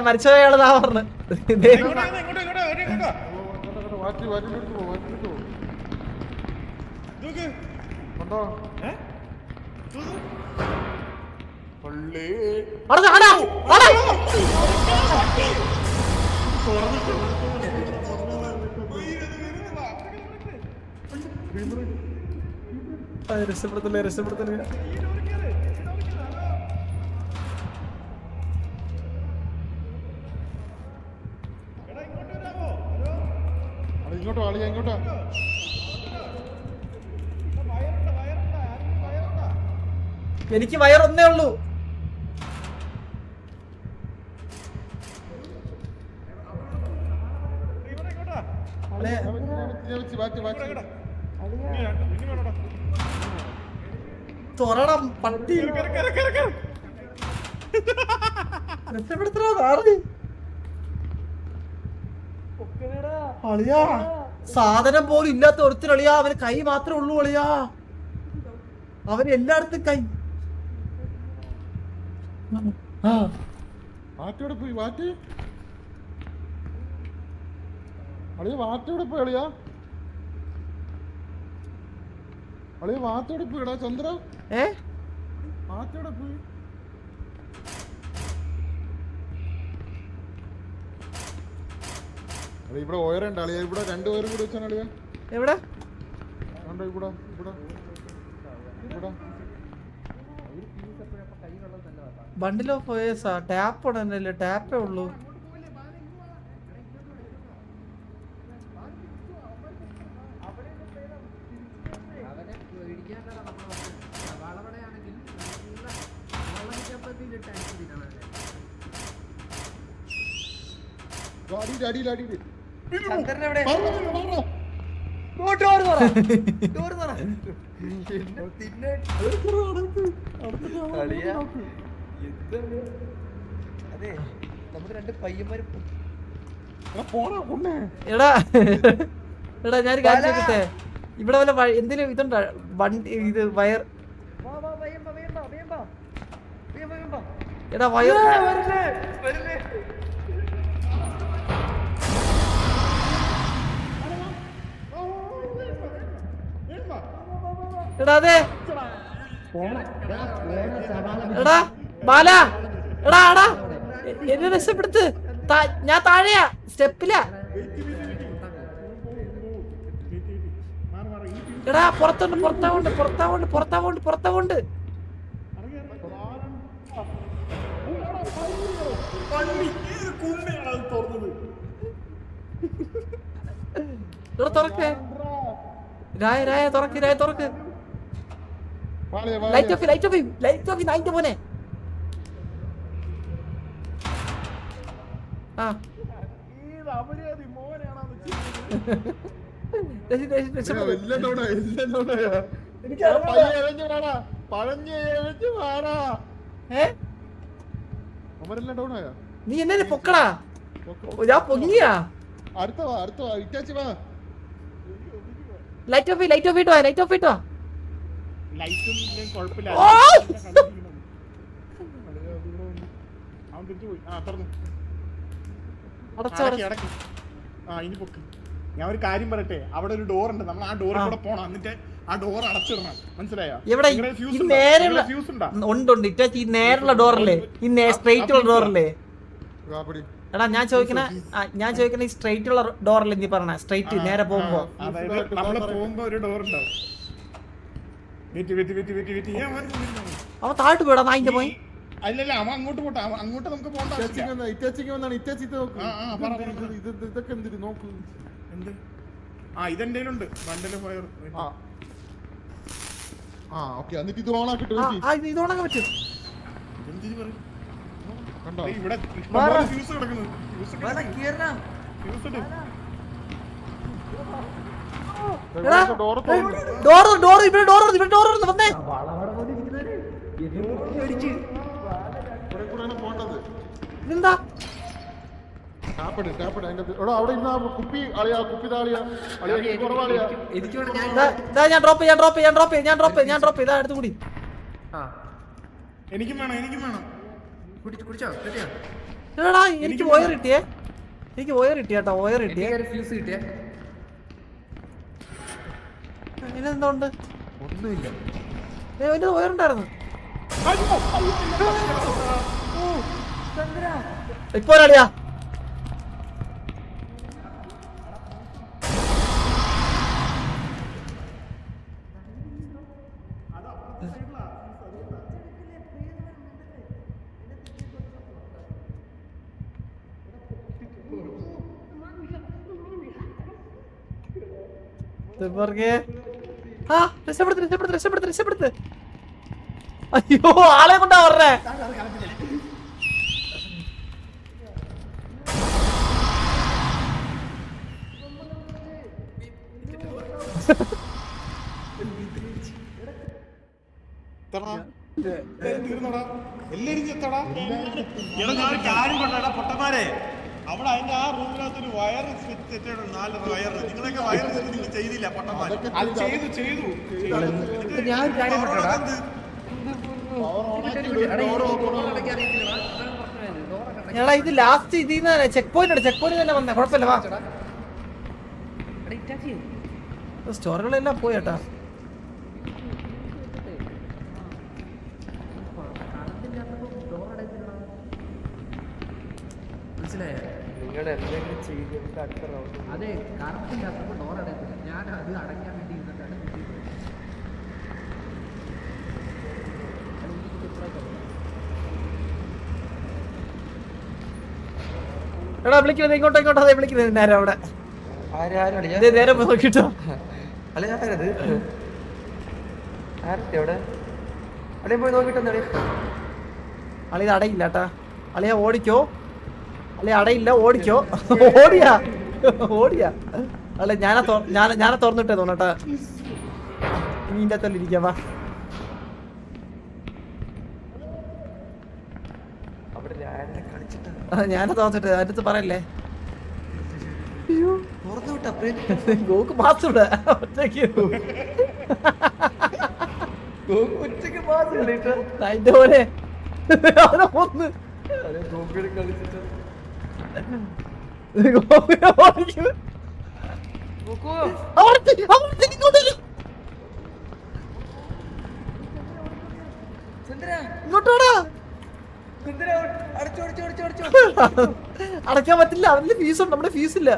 മരിച്ചയാളതാ പറഞ്ഞു. രക്ഷപ്പെടുത്തല്ലേ രക്ഷപ്പെടുത്തല്ലേ. ഇങ്ങോട്ടോ ആളിയാ ഇങ്ങോട്ടോ. എനിക്ക് വയറൊന്നേ ഉള്ളൂ. തുറണം പട്ടി. അളിയാ സാധനം പോലും ഇല്ലാത്ത ഒരുത്തിനളിയാ. അവന് കൈ മാത്രമേ ഉള്ളൂ അളിയാ. അവന് എല്ലായിടത്തും കൈ. വാറ്റോടെ പോയി വാറ്റ്. അളിയ വാറ്റോടെ പോയി അളിയാ. അളിയ വാത്തോടെ പോയിടാ ചന്ദ്ര. വാറ്റോടെ പോയി. ഇവിടെ ഓയറുണ്ട് അളിയ. ഇവിടെ 2 പേരും കൂടി വെച്ചാണ് അളിയ. എവിടെ ഇവിടെ ഇവിടെ ഇവിടെ ബണ്ടിൽ ഓഫ് വയേഴ്സാ. ടാപ്പ് ഉടനല്ലേ? ടാപ്പേ ഉള്ളൂ. എടാ എടാ ഞാൻ കാണിച്ചേ. ഇവിടെ വല്ല എന്തിനും ഇതുണ്ടോ വണ്ടി? ഇത് വയർ. എടാ വയർ. എടാ അതെ എടാ ബാല. എടാ എടാ എന്നെ രക്ഷപ്പെടുത്ത്. ഞാൻ താഴെയാ സ്റ്റെപ്പിലാ. എടാ പുറത്തോണ്ട് പുറത്താവോണ്ട് പുറത്താവോണ്ട് പുറത്താവോണ്ട് പുറത്താവോണ്ട്. എടാ തുറക്കേ. രായ രായ തുറക്ക് രായ തുറക്ക്. Light of light of light of നായിന്റെ മോനെ. ആ നീ എന്നെ പൊക്കടാ. ഞാൻ പൊങ്ങിയാ. ലൈറ്റ് ഓഫ് ലൈറ്റ് ഓഫ് ഇട്ടോ ലൈറ്റ് ഓഫ് ഇട്ടോ. ഞാൻ ഒരു കാര്യം പറയട്ടെ. അവിടെ ഒരു ഡോർ ഉണ്ട്. നമ്മൾ ആ ഡോറിൽ കൂടെ പോണം. എന്നിട്ട് ആ ഡോർ അടച്ചിടണം. മനസ്സിലായോ? ഈ നേരെയുള്ള ഡോറല്ലേ? ഈ സ്ട്രെയിറ്റ് ഉള്ള ഡോറല്ലേ? എടാ ഞാൻ ചോദിക്കണ ഈ സ്ട്രെയിറ്റ് ഉള്ള ഡോറല്ലേ നീ പറഞ്ഞ? സ്ട്രെയിറ്റ് നേരെ പോകുമ്പോ നമ്മള് പോകുമ്പോ ഒരു ഡോർ ഉണ്ടാവും. അവൻ താഴോട്ട് പോടാ നായിന്റെ പോയി. അല്ലല്ല അവൻ അങ്ങോട്ട് പോട്ടെ. അങ്ങോട്ട് നമുക്ക് പോകണ്ട. ഇതൊക്കെ എന്തിന് നോക്ക്. എന്ത്? ഇതെന്റെ ഉണ്ട് ബണ്ടൽ ഫയർ. എന്നിട്ട് ഇത് ഓണാക്കിട്ട് ഇത് ഓണാക്കാൻ പറ്റും. കണ്ടോ ഇവിടെ ഫ്യൂസ് കിടക്കുന്നു. എന്താ ടാപ്പിട് അതിന്റെ എടാ അവിടെ ഇരുന്ന കുപ്പി അളിയാ കുപ്പി താളിയാ അളിയാ കുറവാളിയാ ഞാൻ ഡ്രോപ്പ് ഇതാ എടുത്തു കൂടി. എനിക്കും വേണം എടാ എനിക്ക് വയർ കിട്ടിയേ, കേട്ടോ വയർ കിട്ടിയേ. ഇതിനെന്തോണ്ട്? ഒന്നുമില്ല. അതിന്റെ വയറുണ്ടായിരുന്നു. ഇപ്പൊ അടിയാ രക്ഷപ്പെടുത്ത്. അയ്യോ ആളെ കൊണ്ടാ പറഞ്ഞേ. പൊട്ടന്മാരെ അവിടെ അതിന്റെ ആ റൂമിനകത്തൊരു വയർ സെറ്റാണ്, 4 വയർ. നിങ്ങളൊക്കെ വയർ നിങ്ങൾ ചെയ്തില്ല പൊട്ടന്മാരെ. ഞാൻ ഒരു കാര്യം പറഞ്ഞോടാ, എടാ ഇത് ലാസ്റ്റ് ഇതിന്ന് ചെക്ക് പോയിന്റ് തന്നെ വന്നേ. കുഴപ്പമില്ല വാ. സ്റ്റോറുകളെല്ലാം പോയി കേട്ടാ. നിങ്ങൾ എന്തെങ്കിലും ചെയ്തിട്ട് അടുത്ത റൗണ്ട്. അതെ, കറക്റ്റില്ലാത്തപ്പോൾ ഡോർ അടയത്തില്ല. ഞാൻ അത് അടയ്ക്കാൻ വേണ്ടി ഇരുന്നിട്ടാണ് എടാ വിളിക്കുന്നത് ഇങ്ങോട്ടോ അതെ വിളിക്കുന്നത് നേരെ അവിടെ നേരെ നോക്കിട്ടോ. അല്ലെ ആരത് ആരത്തെ അവിടെ അളിയ പോയി നോക്കിട്ടെന്നാ. അളിയത് അടയില്ല കേട്ടാ. അളിയ ഓടിക്കോ, അല്ലെ അടയില്ല ഓടിക്കോ. ഓടിയാ അല്ലെ ഞാനാ തുറന്നിട്ടേ തോന്നട്ടാ. ഇനി ഇതിന്റെ അകത്തല്ല ഇരിക്കാം വാ. ഞാനാ തോന്നിട്ട് അതിന്റെ അടുത്ത് പറയല്ലേ. ഗോക്ക് മാസം ഒറ്റയ്ക്ക് അതിന്റെ പോലെ അവനെ കൊന്ന് ഇങ്ങോട്ടോടാ. അടയ്ക്കാൻ പറ്റില്ല, അവന്റെ ഫീസ് ഉണ്ട്, നമ്മുടെ ഫീസ് ഇല്ല.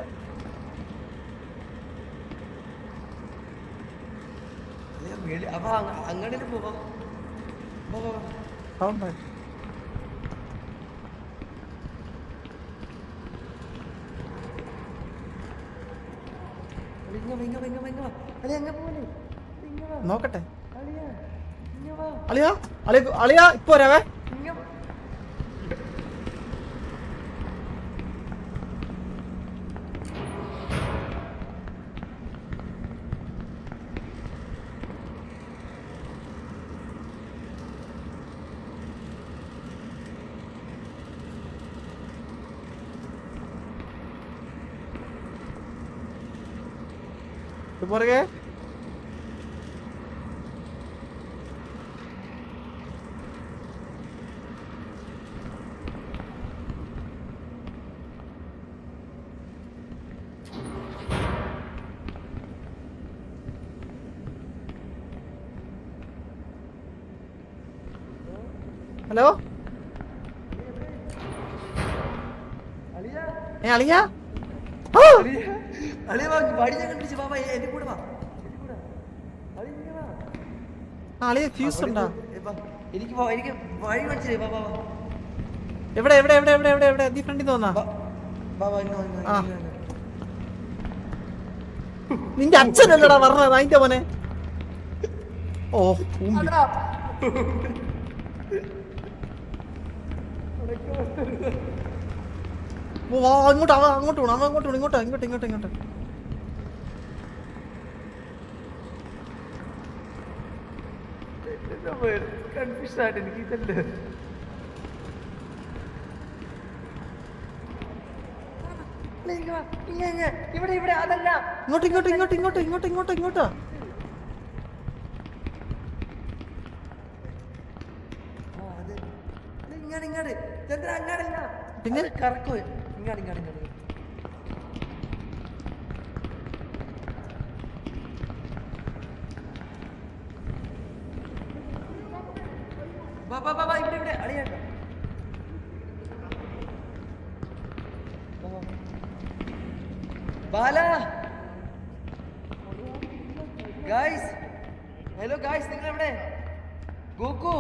അങ്ങനെ പോവാ. നോക്കട്ടെ അളിയാ ഇപ്പൊ വരാവേ. പുറകെ ഹലോ അളിയാ അളിയ ഫ്യൂസ് ഉണ്ടോ? എവിടെ നീ ഫ്രണ്ടിൽ തോന്നാ. നിന്റെ അച്ഛനല്ലടാ പറഞ്ഞത് അതിന്റെ മോനെ. ഓ അങ്ങോട്ട് ഇങ്ങോട്ട് കൺഫ്യൂഷൻ ആയിട്ട് എനിക്ക് ഇതല്ലേ ഇവിടെ അതല്ല. ഇങ്ങോട്ടോ ഇങ്ങോട്ട് ചന്ദ്ര അങ്ങാടില്ല. പിന്നെ കറക്കോ ഇങ്ങോട്ട്. വാ ഇവിടെ അളിയാട്ടോ. ബാല ഗായ്സ്, ഹലോ ഗായ്സ്, നിങ്ങൾ എവിടെ? ഗോകു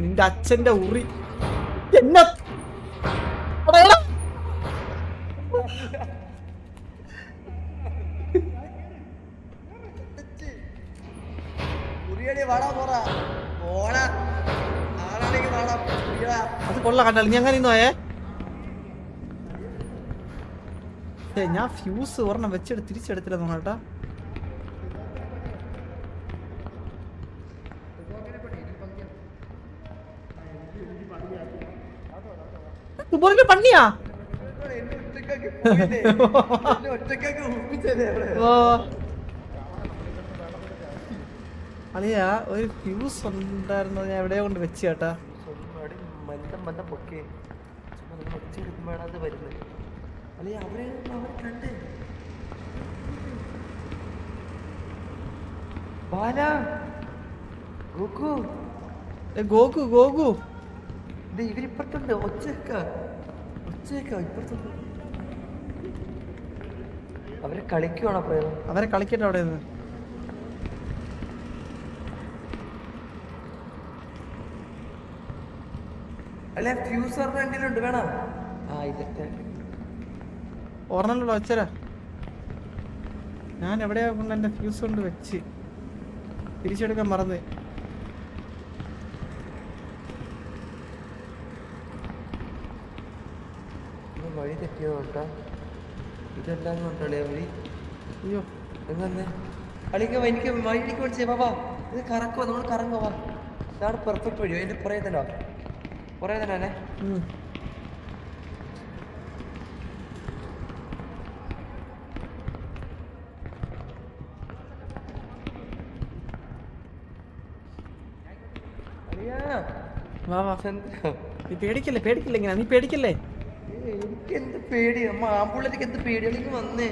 നിന്റെ അച്ഛന്റെ ഉറി എന്നെ എടാ. വാടാ പോറാ ഓടാ ആളാണെങ്കിൽ വാടാ. അത് കൊള്ള കണ്ടല്ലോ ഞാൻ അങ്ങനെ ഇന്നോയേ. ഞാൻ ഫ്യൂസ് ഒരെണ്ണം വെച്ചെടുത്ത് തിരിച്ചെടുത്തില്ല കേട്ടാ. പണിയാ അളിയാ, ഒരു ഫ്യൂസ് ഉണ്ടായിരുന്നത് ഞാൻ എവിടെയോ കൊണ്ട് വെച്ച് കേട്ടാ. ഗോകു ഇവരിപ്പുറത്തുണ്ട്. ഒച്ചേക്ക ഇപ്പുറത്തുണ്ട്. അവരെ കളിക്കുവാണോ പോയത്? അവരെ കളിക്കട്ടെ അവിടെ നിന്ന്. അല്ലെ ഫ്യൂസറിന്റെ എന്തെങ്കിലും വേണം. ഇതൊക്കെ ഓർമ്മല്ലോ വെച്ചരാ. ഞാൻ എവിടെയാ കൊണ്ട് എന്റെ ഫ്യൂസ് കൊണ്ട് വെച്ച് തിരിച്ചെടുക്കാൻ മറന്ന്. വഴി തെറ്റിയോ കേട്ടാ. ഇതെല്ലാം കൊണ്ടല്ലേ വഴി. അയ്യോ എങ്ങനെ അളിക്ക് എനിക്ക് വഴിക്ക് പഠിച്ചേ ബാബാ. ഇത് കറക്കുവാ, നമ്മൾ കറങ്ങുവാ. ഇതാണ് പെർഫെക്റ്റ് വഴിയോ? അതിന്റെ പുറകെ തന്നെ നീ പേടിക്കല്ലേ ഇങ്ങനെ. നീ പേടിക്കല്ലേ. എനിക്ക് എന്ത് പേടി അമ്മ. ആമ്പുള്ളേക്ക് എന്ത് പേടി. അല്ലെങ്കിൽ വന്നേ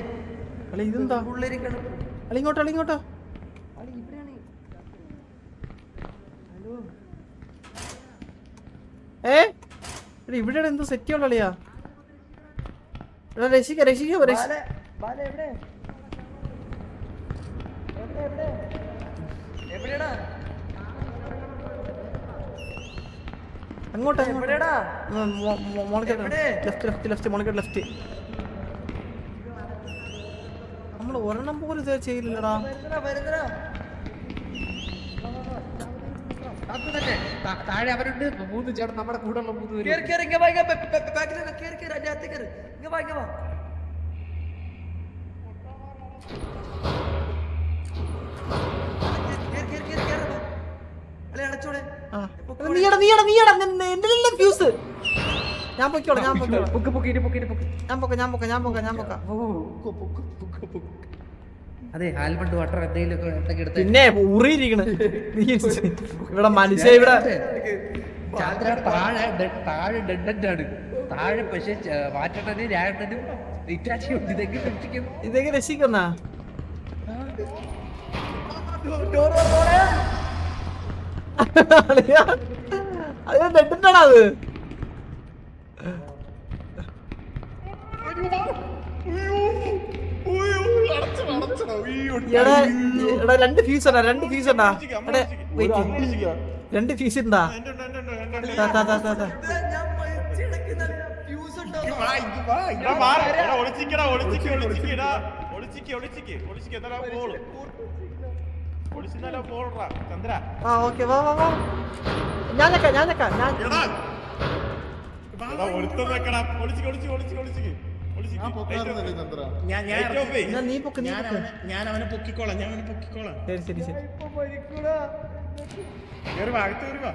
അളി ഇതെന്താ പിള്ളേരിക്കാണ്. അളിങ്ങോട്ടോ അളി ഇവിടെയാണ്. ഹലോ ഇവിടെ എന്തോ സെറ്റ് ഉള്ള അളിയാ. രക്ഷിക്ക ബാല എവിടെ? എവിടെയാടാ? അങ്ങോട്ടാ എവിടെയാടാ? ലെഫ്റ്റ് നമ്മള് ഒരെണ്ണം പോലും ഇത് ചെയ്യില്ലടാ. താഴെ അവരുണ്ട് 3 ചേട്ടൻ നമ്മുടെ കൂടെ ഉള്ള 3 പേര്. ഫ്യൂസ് ഞാൻ പൊക്കോളാം. അതെ ആൽബണ്ട് വാട്ടർ എന്തെങ്കിലും എടുത്ത് പിന്നെ ഊറിയിരിക്കണ് ഇവിടെ മനുഷ്യ ഇവിടെ ചാന്ദ്ര താഴെ ഡെഡാണ് താഴെ. പക്ഷെ വാറ്റണനും രാട്ടനും ഇറ്റാച്ചിയുണ്ട്. ഇതെങ്ങനെ രക്ഷിക്കുന്ന അത് ഡെഡാണ്. അത് രണ്ട് ഫ്യൂസ് ഉണ്ടാ. 2 ഫ്യൂസ് ഉണ്ടാ. ഞാൻ അവനെ പൊക്കിക്കോളാം. ശരി കേറി വാ, അകത്ത് കേറി വാ.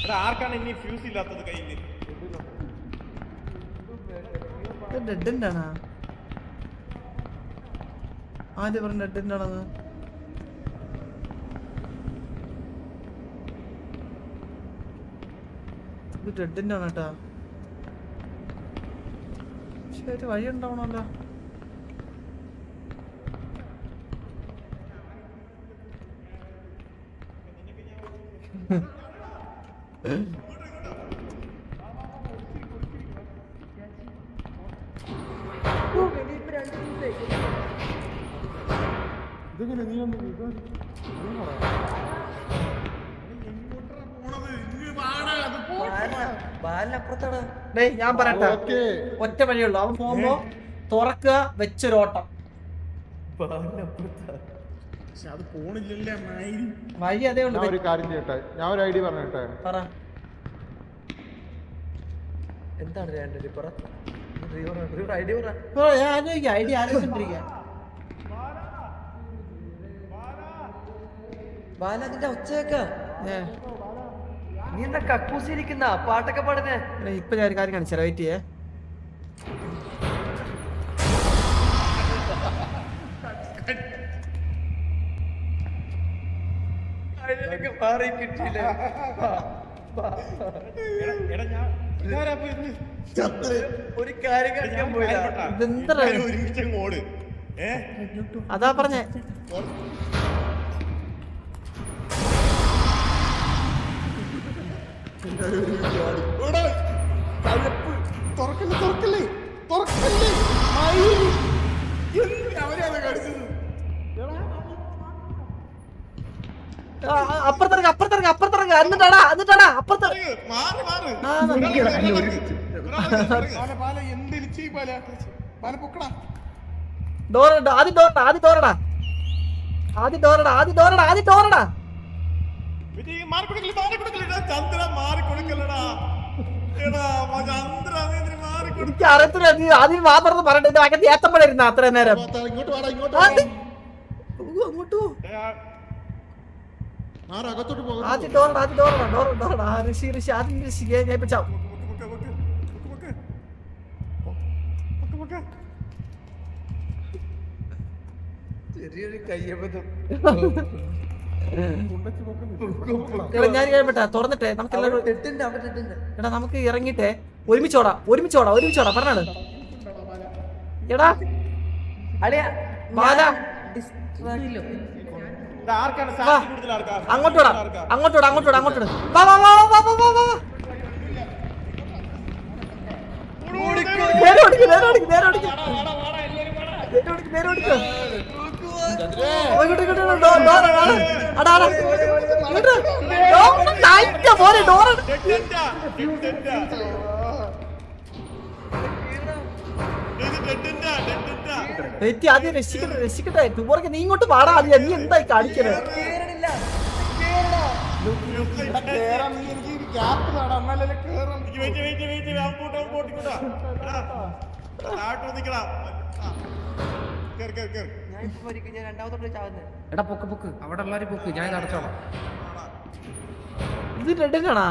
എടാ ആർക്കാണ് ഇനി ഫ്യൂസ് ഇല്ലാത്തത് കയ്യില്? ഡെഡ് എൻഡ് ആണോ? ആദ്യം പറഞ്ഞ ഡെഡ് എൻഡ് ആണെന്ന്. ഇത് ഡെഡ് എൻഡ് ആണ് കേട്ടാ. പക്ഷെ ഒരു വഴി ഉണ്ടാവണല്ലോ. ഇതെങ്ങനെ നീ ഒന്ന് ബാലിനപ്പുറത്താണ്. ഡേയ് ഞാൻ പറയട്ടെ, ഓക്കേ. ഒറ്റ വഴിയുള്ളൂ. അവൻ പോകുമ്പോ തുറക്കുക, വെച്ചൊരോട്ടം. പക്ഷെ അത് പോണില്ലല്ലേ മയില്. വഴി അതേ ഉള്ളൂ. ഞാൻ ഒരു കാര്യം ചെയ്യട്ടെ, ഞാൻ ഒരു ഐഡിയ പറഞ്ഞിട്ടെ. പറ. എന്താണ് രണ്ടു പറ ഐഡിയ പറ. ഐഡിയ ആലോചിച്ചോണ്ടിരിക്കുക. ബാല നിന്റെ ഒച്ചയൊക്കെ നീ എന്താ കക്കൂസിരിക്കുന്ന പാട്ടൊക്കെ പാടുന്നേ? ഇപ്പൊ ഞാൻ ഒരു കാര്യം കാണിച്ചാ, വെയിറ്റ് ചെയ്യേ. മാറി കിട്ടിയില്ല. എടാ ഞാൻ ഇതാരാ ഇപ്പൊ ഇത്? ഒരു കാര്യം കളിക്കാൻ പോയില്ല. ഇതെന്താ? ഒരുമിച്ച് ഓട്. അതാ പറഞ്ഞേ. തുറക്കല്ലേ തുറക്കല്ലേ തുറക്കല്ലേ മയില്. അവരെയാണ് കടിച്ചത്. അപ്പുറത്തിറങ്ങ എന്നിട്ടാടാ അപ്പുറത്തിറങ്ങ. മാറ് മാറ്. ബാല ബാല എന്തിരിച്ചു ബാല ബാല പൊക്കടാ. ആദ്യം ഡോറടാ. മാറി കൊടുക്കല്ലേ ചന്ദ്ര, മാറി കൊടുക്കല്ലടാ. എടാ ചന്ദ്ര നീ മാറി കൊടുക്ക. എനിക്ക് അറിയത്തില്ല, നീ ആദ്യം വാ പറഞ്ഞ് പറയണ്ടേ. അകത്ത് ഏത്തപ്പടിരുന്ന അത്ര നേരം. ഇങ്ങോട്ട് വാടാ, ഇങ്ങോട്ട് അങ്ങോട്ടു മാറ്, അകത്തോട്ട് പോകാം. ആദ്യം ഡോറടാ. ഋഷി ആദ്യം ഋഷി ഞാൻ ഇപ്പൊ ചാവും. ചെറിയൊരു കയ്യബദ്ധം. എടാ ഞാൻ കഴിയട്ടെ, തുറന്നിട്ടെ നമുക്ക് എല്ലാവരും. എടാ നമുക്ക് ഇറങ്ങിട്ടെ ഒരുമിച്ചോടാ പറഞ്ഞാണ്. എടാ അളിയാ ബാല ആർക്കാണ് വാ, സാക്ഷി കൂടുതൽ ആർക്കാ? അങ്ങോട്ടോടാ. വാ. നേരെ ഓടിക്ക്. ആദ്യം രക്ഷിക്കട്ടെ. തുപോറൊക്കെ നീ ഇങ്ങോട്ട് പാടാ. നീ എന്തായി കാണിക്കണേ? കേറാൻ നീ എനിക്ക് ഗ്യാപ്പ് താടാ, എന്നാലല്ലേ കേറാൻ. ഞാൻ ഇപ്പൊ മരിക്കും. ഞാൻ രണ്ടാമത്തോട്ട് ചാവുന്നേ. എടാ പൊക്ക് അവിടെ ഉള്ളവര് പൊക്ക്, ഞാൻ ഇത് അടച്ചോളാം. ഇത് റെഡിനാണാ?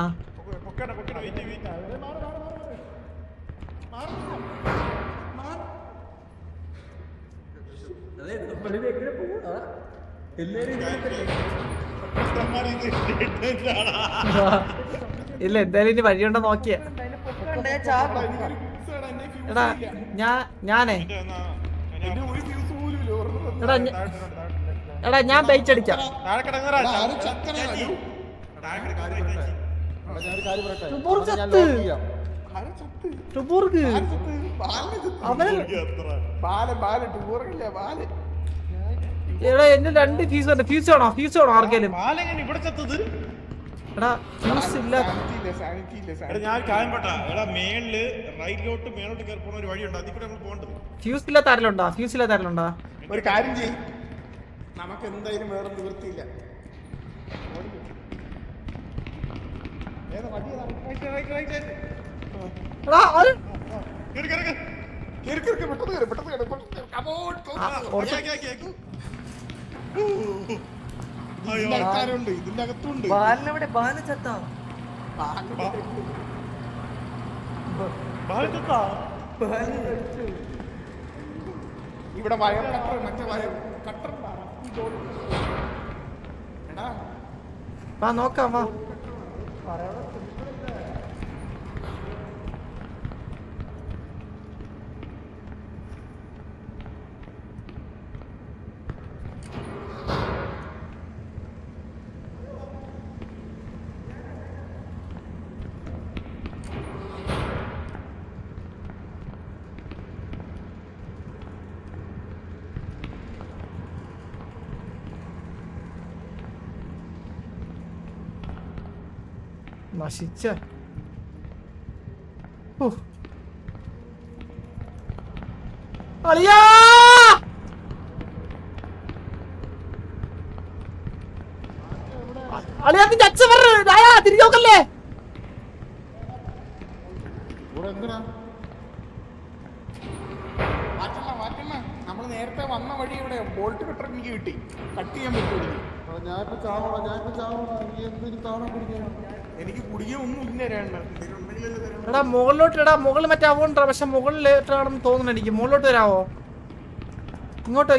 ഇല്ല, എന്തായാലും ഇനി വഴിയുണ്ടോ നോക്കിയേ. ഞാൻ ചാവും. എടാ ഞാനേ എടാ ഞാൻ ബൈറ്റ് അടിക്കാം. ഞാനൊരു കാര്യം പറയട്ടെ, ഞാൻ ലോക്ക് ചെയ്യാം. എടാ എന്നെ 2 ഫ്യൂസ് ഉണ്ട്. ഫ്യൂസ് ആണോ ആർക്കേലും? ഇവിടെ ചത്തത്. എടാ ഫ്യൂസ് ഇല്ല. ഞാൻ കായംപെട്ട എടാ മേളില് റൈറ്റിലോട്ട് മേലോട്ട് കയറി പോണ ഒരു വഴിയുണ്ട്, അതിൽ കൂടെ നമ്മൾ പോകേണ്ടത്. ഫ്യൂസ് ഇല്ലാത്ത ആരെലുണ്ടോ? ഒരു കാര്യം ചെയ്യും, നമുക്ക് എന്തായാലും വേറെ നിവൃത്തിയില്ല. എടാ ആര്? ഇതിന്റെ ആൾക്കാരുണ്ട്, ഇതിന്റെ അകത്തുണ്ട്. ബാലനെവിടെ? ബാല ചത്താ? ഇവിടെ വയർ കട്ടർ മറ്റേ വയർ കട്ടർ എടാ വാ നോക്കാം വാ. നശിച്ച അളിയാ അളിയാ നിന്റെ അച്ഛൻ പറഞ്ഞു തിരിഞ്ഞു നോക്കല്ലേ. ഇവിടെ എന്തിനാ മാറ്റണ്ട നമ്മള് നേരത്തെ വന്ന വഴി ഇവിടെ ബോൾട്ട് കട്ടർ എനിക്ക് കിട്ടി. കട്ട് ചെയ്യാൻ പറ്റും ഞാനിപ്പോ ചാവണ നീ എന്തിനു താവണം കുടിക്കാനാ? എനിക്ക് കുടിക്കാൻ ഒന്നും ഇല്ല എടാ മുകളിലോട്ട് ഇടാ. മുകളിൽ മറ്റേ അവണ്ടാ, പക്ഷെ മുകളിലേട്ടാണെന്ന് തോന്നുന്നു എനിക്ക്. മുകളിലോട്ട് വരാവോ? ഇങ്ങോട്ടോ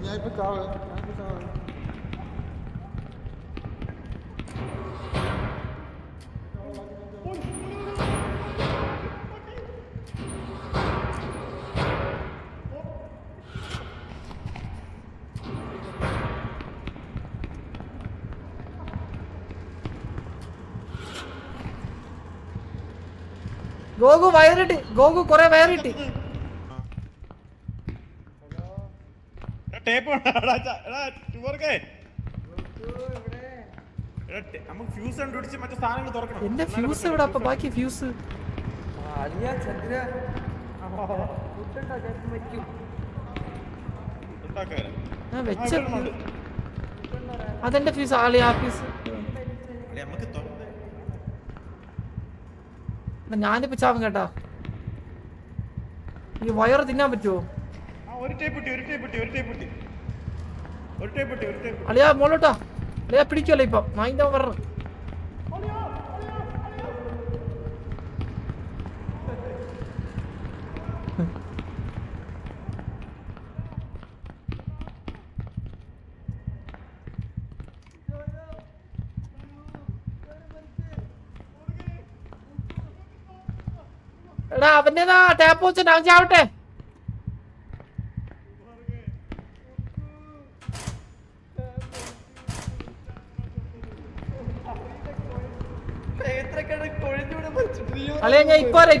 ഞാനിപ്പോ ചാവേ. ഗോകു വയറിട്ടി. ഗോകു കൊറേ വയറിട്ടി. ടേപ്പ് നമുക്ക് ഫ്യൂസ് കണ്ടുപിടിച്ച് മറ്റു സാധനങ്ങൾ തുറക്കണം. എന്റെ ഫ്യൂസ് എവിടെ? അപ്പൊ ബാക്കി ഫ്യൂസ് അലിയാ ചന്ദ്ര ഫുഡുണ്ടോ? ഞാൻ മരിക്കും. ഉണ്ടാക്കാന് ഞാൻ വെച്ച അതെന്റെ ഫ്യൂസ്. ആളിയാ ഫ്യൂസ് നമുക്ക് ഞാനിപ്പോ ചാവും കേട്ടാ. ഈ വയറ് തിന്നാൻ പറ്റുമോ? ഒരു ടേപ്പ് കിട്ടി. അളിയാ മോളോട്ടാ. അളിയാ പിടിക്കുമല്ലോ ഇപ്പൊ. നായിന്റെ പറഞ്ഞു എടാ അവന്റേതാ ടാപ്പ് വെച്ചിട്ട് അവൻ ചാവട്ടെ. അളിയാ ഞാൻ ഇപ്പോരാ.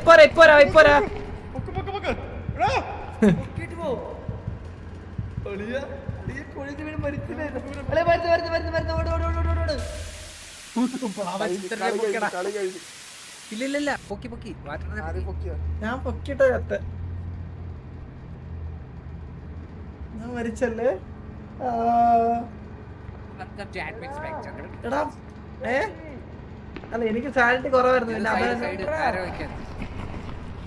ഇല്ല പൊക്കി ഞാൻ പൊക്കിട്ടോ കത്ത്. ഞാൻ മരിച്ചല്ലേ. എടാ അല്ല എനിക്ക് സാലറി കുറവായിരുന്നു.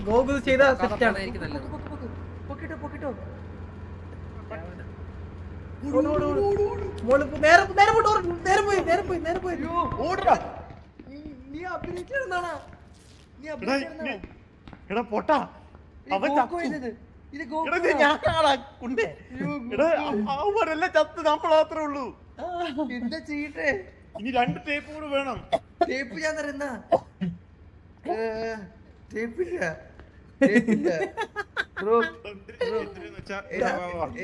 ഗോകുൽ ചെയ്ത സെറ്റാണ്. നേരെ പോയി. എടാ പൊട്ടാ അവരെല്ലാം ചത്ത് നമ്മൾ മാത്രമേ ഉള്ളൂ. എന്താ ചെയ്യട്ടെ? ഇനി 2 ടേപ്പ് കൂടെ വേണം. ടേപ്പ് ഞാൻ തരുന്ന ടേപ്പില്ല.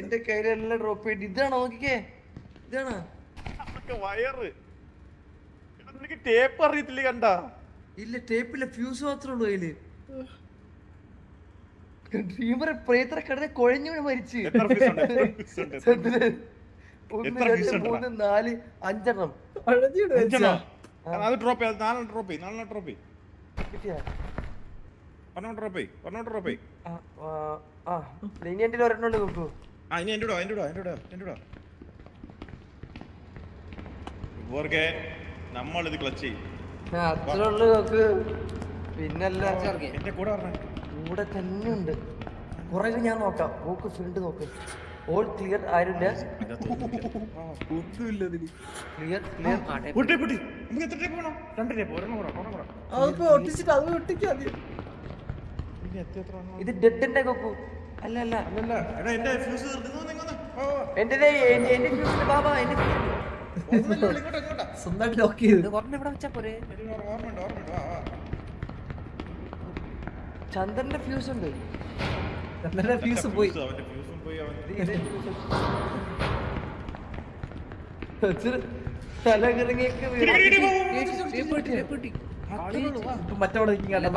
എന്റെ കയ്യിലെല്ലാം ഡ്രോപ്പ് ചെയ്തിട്ട് ഇതാണ് നോക്കിക്കേ. ഇതാണ് വയറ്. നിനക്ക് ടേപ്പ് അറിയത്തില്ല കണ്ട? ഇല്ല ടേപ്പില്ല, ഫ്യൂസ് മാത്രമേ ഉള്ളൂ കയ്യില്. ഡ്രീമർ പ്രേത്ര കിടന്ന് കുഴഞ്ഞു മരിച്ച്. 1 2 3 4 5 അത് ഡ്രോപ്പ് ചെയ്ത് 4 ഡ്രോപ്പ് ചെയ്യും. കിട്ടിയാ? ഡ്രോപ്പ് ചെയ്യും. ഇനി എന്റെ ഒരെണ്ണുണ്ട് നോക്കൂ. ഇനി എന്റെ നമ്മളിത് ക്ലച്ച് ചെയ്യും. അത്രേ ഉള്ളു നോക്ക്. പിന്നല്ല എന്റെ കൂടെ പറഞ്ഞ കൂടെ തന്നെ ഉണ്ട്. കുറെ ഞാൻ നോക്കാം. നോക്ക് ഫ്രണ്ട് നോക്ക്. ഓൾ ക്ലിയർ ആരുമില്ല ഒന്നുമില്ല അതിന്. ക്ലിയർ ക്ലിയർ പൊട്ടി പൊട്ടി നമുക്ക് എത്ര ടൈപ്പ് വേണം 2 ടൈപ്പ് ഒരെണ്ണം കൂടെ അതിപ്പോ ഒട്ടിച്ചിട്ട് അത് ഒട്ടിക്കാ മതി. ഇനി എത്ര എണ്ണം ഇത് ഡെഡിന്റെ കൊക്കു അല്ല അല്ല അല്ലല്ല എടാ എന്റെ ഫ്യൂസ് തീർക്കുന്നു എന്റെ എന്റെ ഫ്യൂസിന്റെ ബാബാ എന്റെ ഇങ്ങോട്ടാ സ്വന്തമായിട്ട് ലോക്ക് ചെയ്ത് പറഞ്ഞ ഇവിടെ വെച്ചാ പോരെ ഓർമ്മയുണ്ട് വാ ചന്ദ്രന്റെ ഫ്യൂസ് ഉണ്ട് ചന്ദ്രന്റെ ഫ്യൂസ് പോയി. അവന്റെ ഫ്യൂസും പോയി അവൻ തലകറങ്ങിയൊക്കെ ഇപ്പൊ മറ്റവിടെ നിൽക്കും കേട്ടോ.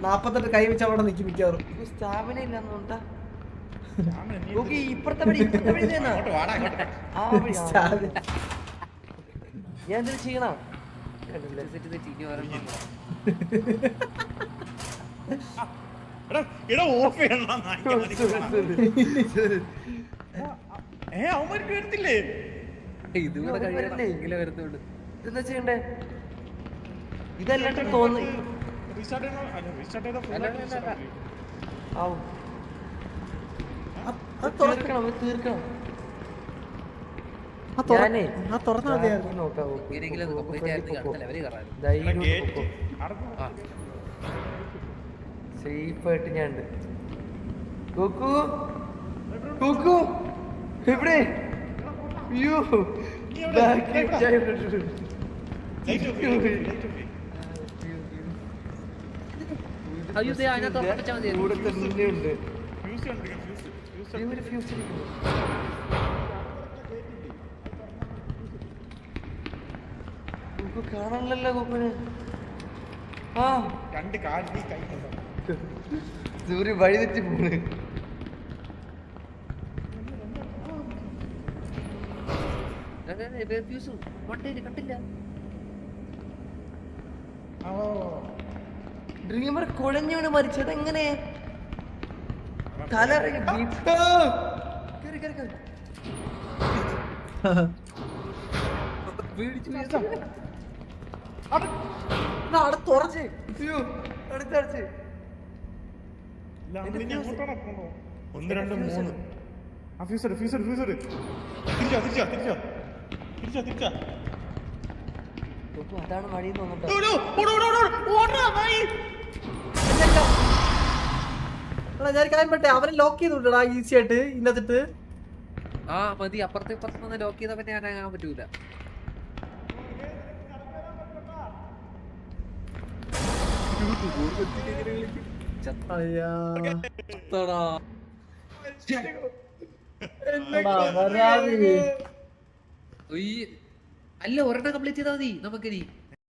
48 കൈ വെച്ച് അവിടെ നിൽക്കും മിക്കവാറും. സ്ഥാപനം ഇല്ലെന്നുണ്ടാ ഓക്കെ ഇപ്പുറത്തെ വഴി ചെന്നാ അങ്ങോട്ട് വാടാ അങ്ങോട്ട് ആ വഴി ഞാൻ എന്തെങ്കിലും ചെയ്യണം എടാ ഓഫ് ചെയ്യണം അവന്മാർക്ക് വരത്തില്ലേ ഇതുകൂടെ കഴിയണം എങ്കിലേ വരത്തുള്ളൂ. ഇതെന്താ ചെയ്യണ്ടേ ഇതല്ലാണ്ട് തോന്നി റീസ്റ്റാർട്ട് ചെയ്യണോ അല്ല റീസ്റ്റാർട്ട് ചെയ്താൽ ആവും അത് തുറ- തീർക്കണം ഇത് തീർക്കണം ആ തുറ- ഞാനേ ആ തുറന്നാ മതിയായിരുന്നു. നോക്കാം ഇങ്ങനെയെങ്കിലും അത് complete ആയിരുന്നെങ്കിൽ അടുത്ത level ൽ കയറാമായിരുന്നു. ധൈര്യം ഗേറ്റ് ആ. സേഫ് ആയിട്ട് ഞാൻ ഉണ്ട് കുക്കു കുക്കു എവിടെ അയ്യോ ബാക്ക് ലൈറ്റ് ഓഫ് അയ്യോ ദേ അതിനകത്ത് ഉറപ്പിച്ചാൽ മതിയായിരുന്നു. കൂടെ തന്നെ ഉണ്ട് ഫ്യൂസ് കണ്ടിരിക്കണം ഫ്യൂസ് ഒരു ഫ്യൂസ് ഇരിക്കുന്നു കുക്കു കാണാനല്ലോ കുക്കുന് ആ രണ്ട് കാലിൽ കൈ സൂര്യ വഴി തെറ്റി പോണ് ഫ്യൂസ് മണ്ടേല് കണ്ടില്ല. ഡ്രീമർ കുഴഞ്ഞോട് മരിച്ചത് എങ്ങനെ തല കേറി കേറി കേറി അവിടെ തുറച്ച് അയ്യോ അടുത്തടച്ച് അങ്ങോട്ടാണോ പോണോ 1 2 3 ആ ഫ്യൂസ് തിരിച്ചാ അതാണ് വഴി തോന്നുന്നുണ്ടോ എടാ ഞാൻ കാര്യം പറ്റേ അവനെ ലോക്ക് ചെയ്തുവിട്ടടാ ഈസി ആയിട്ട് ഇന്നത്തിട്ട്. ആ മതി അപ്പുറത്തെ ഇപ്പുറത്ത് ലോക്ക് ചെയ്താൽ പിന്നെ ഞാൻ ആകാൻ പറ്റൂല. അയ്യാ ചത്തടാ. എടാ, വരാതി. ഉയ്യ്. അല്ല ഒരെണ്ണം കംപ്ലീറ്റ് ചെയ്താൽ മതി നമുക്കിനി.